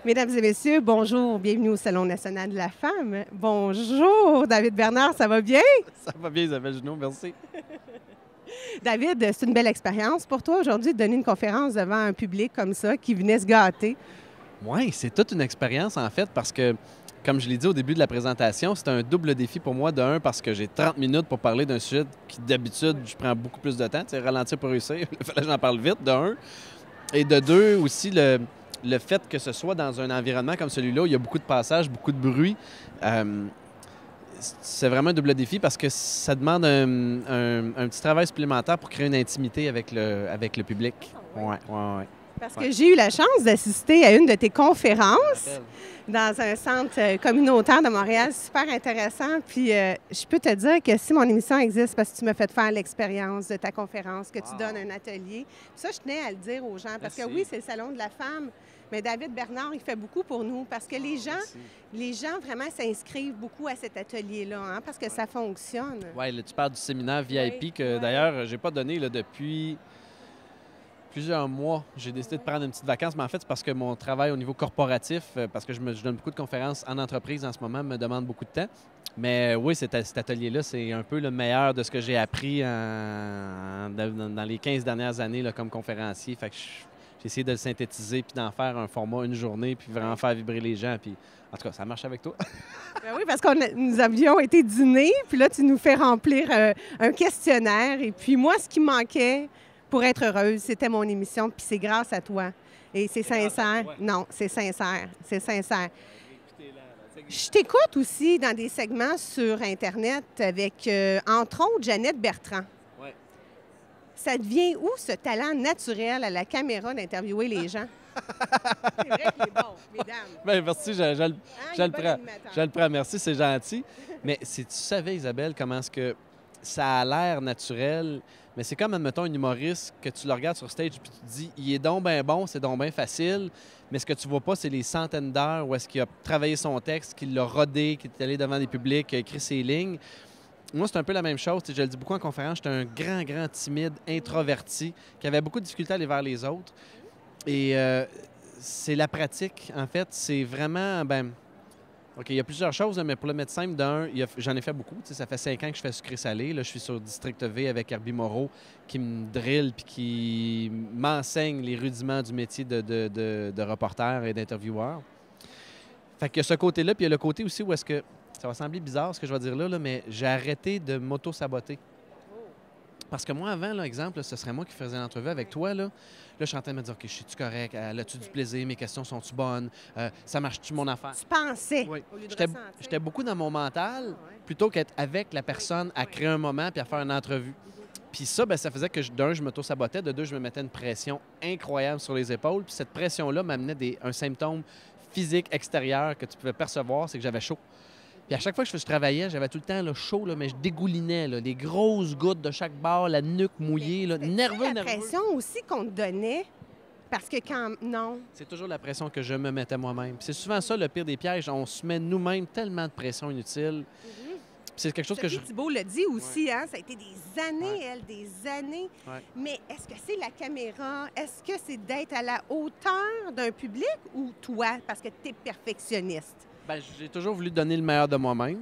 Mesdames et messieurs, bonjour, bienvenue au Salon national de la femme. Bonjour, David Bernard, ça va bien? Ça va bien, Isabelle Junot, merci. David, c'est une belle expérience pour toi aujourd'hui de donner une conférence devant un public comme ça qui venait se gâter. Oui, c'est toute une expérience en fait parce que, comme je l'ai dit au début de la présentation, c'est un double défi pour moi. De un, parce que j'ai 30 minutes pour parler d'un sujet qui d'habitude, je prends beaucoup plus de temps. Tu sais, ralentir pour réussir, il fallait que j'en parle vite, de un. Et de deux, aussi le fait que ce soit dans un environnement comme celui-là où il y a beaucoup de passages, beaucoup de bruit. C'est vraiment un double défi parce que ça demande un petit travail supplémentaire pour créer une intimité avec le public. Ouais. Parce que j'ai eu la chance d'assister à une de tes conférences dans un centre communautaire de Montréal, super intéressant. Puis je peux te dire que si mon émission existe, parce que tu m'as fait faire l'expérience de ta conférence, que tu donnes un atelier. Ça, je tenais à le dire aux gens, parce que oui, c'est le Salon de la femme, mais David Bernard, il fait beaucoup pour nous, parce que les gens vraiment s'inscrivent beaucoup à cet atelier-là, hein, parce que ça fonctionne. Oui, là, tu parles du séminaire VIP que d'ailleurs, je n'ai pas donné là, depuis plusieurs mois. J'ai décidé de prendre une petite vacance, mais en fait, c'est parce que mon travail au niveau corporatif, parce que je donne beaucoup de conférences en entreprise en ce moment, me demande beaucoup de temps. Mais oui, cet atelier-là, c'est un peu le meilleur de ce que j'ai appris dans les 15 dernières années là, comme conférencier. Fait que j'ai essayé de le synthétiser puis d'en faire un format une journée puis vraiment faire vibrer les gens. Puis, en tout cas, ça marche avec toi. Ben oui, parce que nous avions été dîner, puis là, tu nous fais remplir un questionnaire. Et puis moi, ce qui manquait pour être heureuse, c'était mon émission, puis c'est grâce à toi. Et c'est sincère. Non, c'est sincère. C'est sincère. Je t'écoute aussi dans des segments sur Internet avec, entre autres, Jeannette Bertrand. Ouais. Ça devient où ce talent naturel à la caméra d'interviewer les gens? C'est vrai qu'il est bon, mesdames. Bien, merci, je le prends. Je le prends, merci, c'est gentil. Mais si tu savais, Isabelle, comment est-ce que ça a l'air naturel, mais c'est comme, admettons, un humoriste que tu le regardes sur stage puis tu te dis, il est donc bien bon, c'est donc bien facile, mais ce que tu vois pas, c'est les centaines d'heures où est-ce qu'il a travaillé son texte, qu'il l'a rodé, qu'il est allé devant des publics, qu'il a écrit ses lignes. Moi, c'est un peu la même chose. Je le dis beaucoup en conférence, j'étais un grand, timide, introverti, qui avait beaucoup de difficultés à aller vers les autres. Et c'est la pratique, en fait. C'est vraiment, OK, il y a plusieurs choses, mais pour le mettre simple, j'en ai fait beaucoup. Ça fait 5 ans que je fais sucré-salé. Là, je suis sur District V avec Herbie Moreau qui me drille puis qui m'enseigne les rudiments du métier de reporter et d'intervieweur. Fait que ce côté-là, puis il y a le côté aussi où est-ce que, ça va sembler bizarre ce que je vais dire là, mais j'ai arrêté de m'auto-saboter. Parce que moi, avant, exemple, là, ce serait moi qui faisais l'entrevue avec toi. Là, je suis en train de me dire, OK, je suis-tu correct? As-tu du plaisir? Mes questions sont-tu bonnes? Ça marche-tu mon affaire? Tu pensais Oui. au lieu de J'étais beaucoup dans mon mental plutôt qu'être avec la personne à créer un moment puis à faire une entrevue. Puis ça, ça faisait que, d'un, je m'auto-sabotais, de deux, je me mettais une pression incroyable sur les épaules. Puis cette pression-là m'amenait un symptôme physique extérieur que tu pouvais percevoir, c'est que j'avais chaud. Puis à chaque fois que je travaillais, j'avais tout le temps là, chaud, là, mais je dégoulinais, là, des grosses gouttes de chaque bord, la nuque mouillée, là, nerveux. La pression aussi qu'on te donnait, parce que quand... Non. C'est toujours la pression que je me mettais moi-même. Puis c'est souvent ça le pire des pièges. On se met nous-mêmes tellement de pression inutile. C'est quelque chose que Sophie Thibault le dit aussi, hein? Ça a été des années, elle, des années. Ouais. Mais est-ce que c'est la caméra? Est-ce que c'est d'être à la hauteur d'un public ou toi, parce que tu es perfectionniste? J'ai toujours voulu donner le meilleur de moi-même.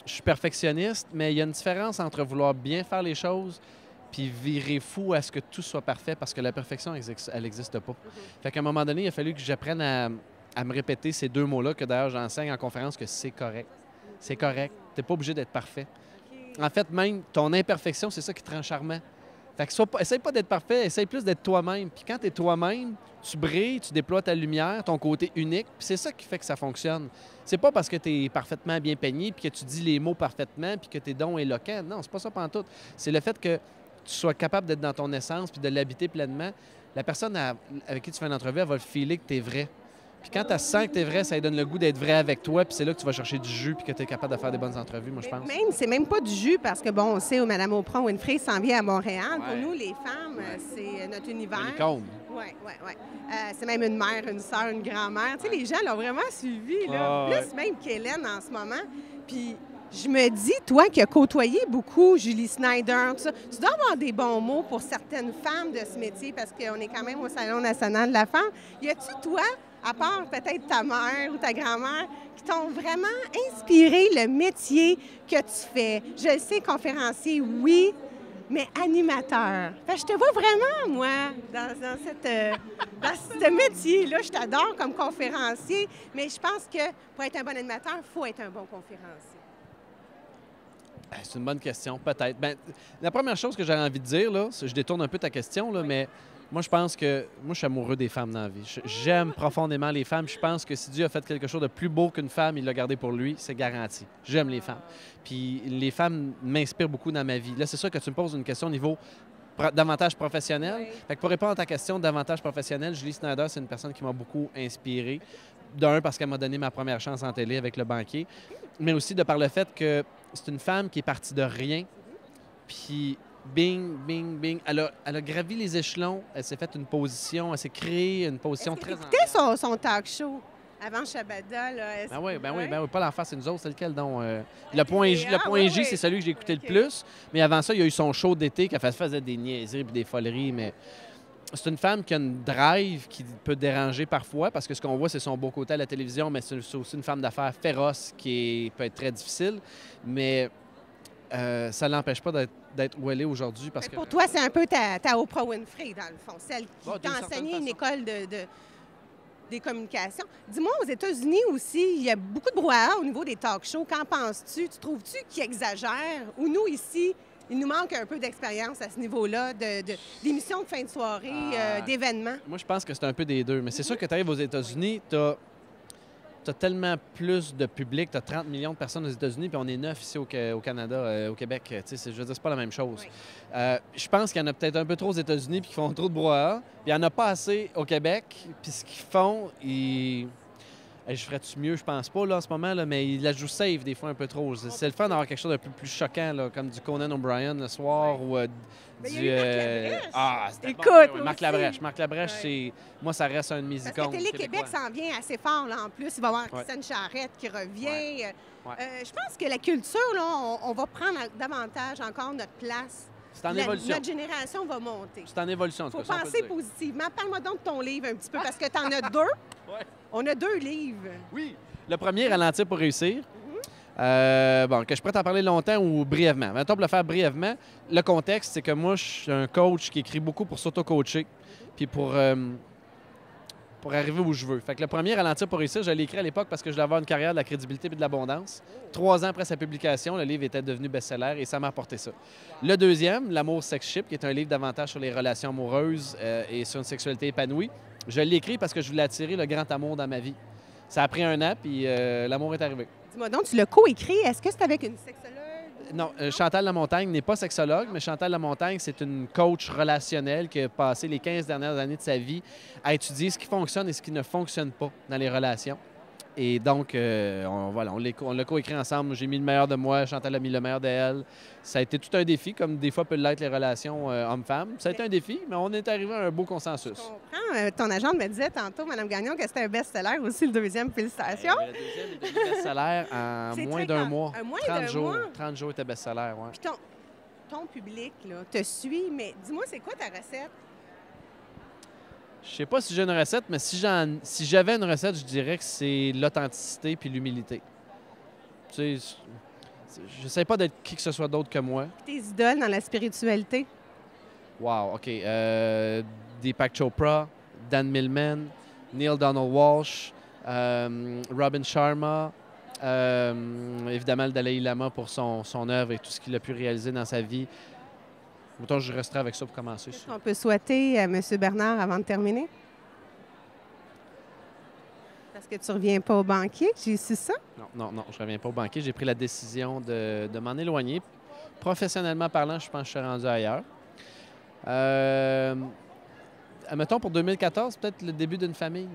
Je suis perfectionniste, mais il y a une différence entre vouloir bien faire les choses puis virer fou à ce que tout soit parfait parce que la perfection, elle n'existe pas. Fait qu'à un moment donné, il a fallu que j'apprenne à me répéter ces deux mots-là que d'ailleurs j'enseigne en conférence que c'est correct. C'est correct. Tu n'es pas obligé d'être parfait. En fait, même ton imperfection, c'est ça qui te rend charmant. Fait que essaye pas d'être parfait, essaye plus d'être toi-même. Puis quand tu es toi-même, tu brilles, tu déploies ta lumière, ton côté unique, puis c'est ça qui fait que ça fonctionne. C'est pas parce que tu es parfaitement bien peigné, puis que tu dis les mots parfaitement, puis que tu es donc éloquent. Non, c'est pas ça pantoute. C'est le fait que tu sois capable d'être dans ton essence, puis de l'habiter pleinement. La personne avec qui tu fais une entrevue, elle va le filer que tu es vrai. Puis quand tu sens que tu es vrai, ça lui donne le goût d'être vrai avec toi, puis c'est là que tu vas chercher du jus, puis que tu es capable de faire des bonnes entrevues, moi, je pense. C'est même pas du jus, parce que, bon, on sait où Mme Oprah Winfrey s'en vient à Montréal. Pour nous, les femmes, c'est notre univers. Une icône. Oui. C'est même une mère, une sœur, une grand-mère. Tu sais, les gens l'ont vraiment suivi, là. Plus même qu'Hélène en ce moment. Puis je me dis, toi qui as côtoyé beaucoup Julie Snyder, tout ça, tu dois avoir des bons mots pour certaines femmes de ce métier, parce qu'on est quand même au Salon national de la femme. Y a-tu, toi, à part peut-être ta mère ou ta grand-mère, qui t'ont vraiment inspiré le métier que tu fais? Je sais, conférencier, oui, mais animateur. Fait que je te vois vraiment, moi, dans ce métier-là. Je t'adore comme conférencier, mais je pense que pour être un bon animateur, il faut être un bon conférencier. C'est une bonne question, peut-être. Bien, la première chose que j'aurais envie de dire, là, je détourne un peu ta question, là, mais moi, je pense que moi, je suis amoureux des femmes dans la vie. J'aime profondément les femmes. Je pense que si Dieu a fait quelque chose de plus beau qu'une femme, il l'a gardé pour lui, c'est garanti. J'aime les femmes. Puis les femmes m'inspirent beaucoup dans ma vie. Là, c'est sûr que tu me poses une question au niveau davantage professionnel. Oui. Fait que pour répondre à ta question davantage professionnelle, Julie Snyder, c'est une personne qui m'a beaucoup inspiré. D'un, parce qu'elle m'a donné ma première chance en télé avec Le Banquier, mais aussi de par le fait que c'est une femme qui est partie de rien, puis bing, bing, bing. Elle a gravi les échelons, elle s'est faite une position, elle s'est créée une position très... Écoutez son talk show avant Shabada, là. Ben oui, pas l'en face, c'est nous autres, c'est lequel donc? Le Point J, c'est celui que j'ai écouté le plus, mais avant ça, il y a eu son show d'été qui faisait des niaiseries et des foleries, mais... C'est une femme qui a une drive qui peut déranger parfois parce que ce qu'on voit, c'est son beau côté à la télévision, mais c'est aussi une femme d'affaires féroce qui peut être très difficile. Mais ça ne l'empêche pas d'être où elle est aujourd'hui. Parce que pour toi, c'est un peu ta Oprah Winfrey, dans le fond, celle qui t'a enseigné façon. Une école des communications. Dis-moi, aux États-Unis aussi, il y a beaucoup de brouhaha au niveau des talk shows. Qu'en penses-tu? Tu trouves-tu qu'ils exagèrent? Ou nous, ici, il nous manque un peu d'expérience à ce niveau-là, d'émissions de fin de soirée, d'événements? Moi, je pense que c'est un peu des deux. Mais c'est sûr que tu arrives aux États-Unis, tu as tellement plus de public. Tu as 30 millions de personnes aux États-Unis, puis on est 9 ici au Canada, au Québec. Je veux dire, c'est pas la même chose. Oui. Je pense qu'il y en a peut-être un peu trop aux États-Unis, puis qu'ils font trop de brouhaha. Puis il n'y en a pas assez au Québec. Puis ce qu'ils font, je ferais-tu mieux, je pense pas, là, en ce moment, là, mais il la joue safe des fois un peu trop. C'est le fun d'avoir quelque chose de plus choquant, là, comme du Conan O'Brien le soir ou Mais du... il y a eu Marc Labrèche. c'était Écoute, bon. Marc Labrèche. Marc Labrèche, Ouais. moi, ça reste un de mes Parce icônes que Télé-Québec québécois. s'en vient assez fort, là, en plus. Il va y avoir Ouais. Christiane Charrette qui revient. Ouais. Je pense que la culture, là, on va prendre davantage encore notre place. C'est en évolution. Notre génération va monter. C'est en évolution, en Il tout faut cas, ça, on peut penser le dire. positivement. Parle-moi donc de ton livre un petit peu, parce que tu en as deux. Ouais. On a deux livres. Oui. Le premier, Ralentir pour réussir. Que je pourrais t'en parler longtemps ou brièvement. Mettons, pour le faire brièvement, le contexte, c'est que moi, je suis un coach qui écrit beaucoup pour s'auto-coacher, puis pour arriver où je veux. Fait que le premier, Ralentir pour réussir, je l'ai écrit à l'époque parce que je voulais avoir une carrière de la crédibilité et de l'abondance. 3 ans après sa publication, le livre était devenu best-seller et ça m'a apporté ça. Le deuxième, L'amour sex ship, qui est un livre davantage sur les relations amoureuses et sur une sexualité épanouie, je l'ai écrit parce que je voulais attirer le grand amour dans ma vie. Ça a pris 1 an, puis l'amour est arrivé. Dis-moi donc, tu l'as co-écrit. Est-ce que c'est avec une sexologue? Non, Chantal Lamontagne n'est pas sexologue, mais Chantal Lamontagne, c'est une coach relationnelle qui a passé les 15 dernières années de sa vie à étudier ce qui fonctionne et ce qui ne fonctionne pas dans les relations. Et donc, on l'a coécrit ensemble. J'ai mis le meilleur de moi, Chantal a mis le meilleur d'elle. Ça a été tout un défi, comme des fois peut l'être les relations hommes-femmes. Ça a été un défi, mais on est arrivé à un beau consensus. Je comprends. Ton agente me disait tantôt, Mme Gagnon, que c'était un best-seller aussi, le deuxième. Félicitations. Le deuxième est devenu best-seller en C'est moins très d'un grand. mois. Un moins 30 d'un jours. mois? 30 jours était best-seller, oui. Puis ton public là, te suit, mais dis-moi, c'est quoi ta recette? Je sais pas si j'ai une recette, mais si j'avais une recette, je dirais que c'est l'authenticité puis l'humilité. Tu sais, j'essaie pas d'être qui que ce soit d'autre que moi. Tes idoles dans la spiritualité? Wow, OK. Deepak Chopra, Dan Millman, Neil Donald Walsh, Robin Sharma, évidemment le Dalai Lama pour son œuvre et tout ce qu'il a pu réaliser dans sa vie. Mettons, je resterai avec ça pour commencer. Qu'est-ce qu'on peut souhaiter à M. Bernard avant de terminer? Parce que tu reviens pas au banquier, j'ai su ça? Non, je reviens pas au banquier. J'ai pris la décision de m'en éloigner. Professionnellement parlant, je pense que je suis rendu ailleurs. Mettons, pour 2014, peut-être le début d'une famille.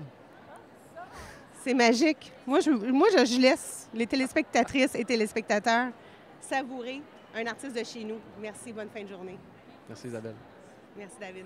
C'est magique. Moi, je laisse les téléspectatrices et téléspectateurs savourer un artiste de chez nous. Merci, bonne fin de journée. Merci Isabelle. Merci, David.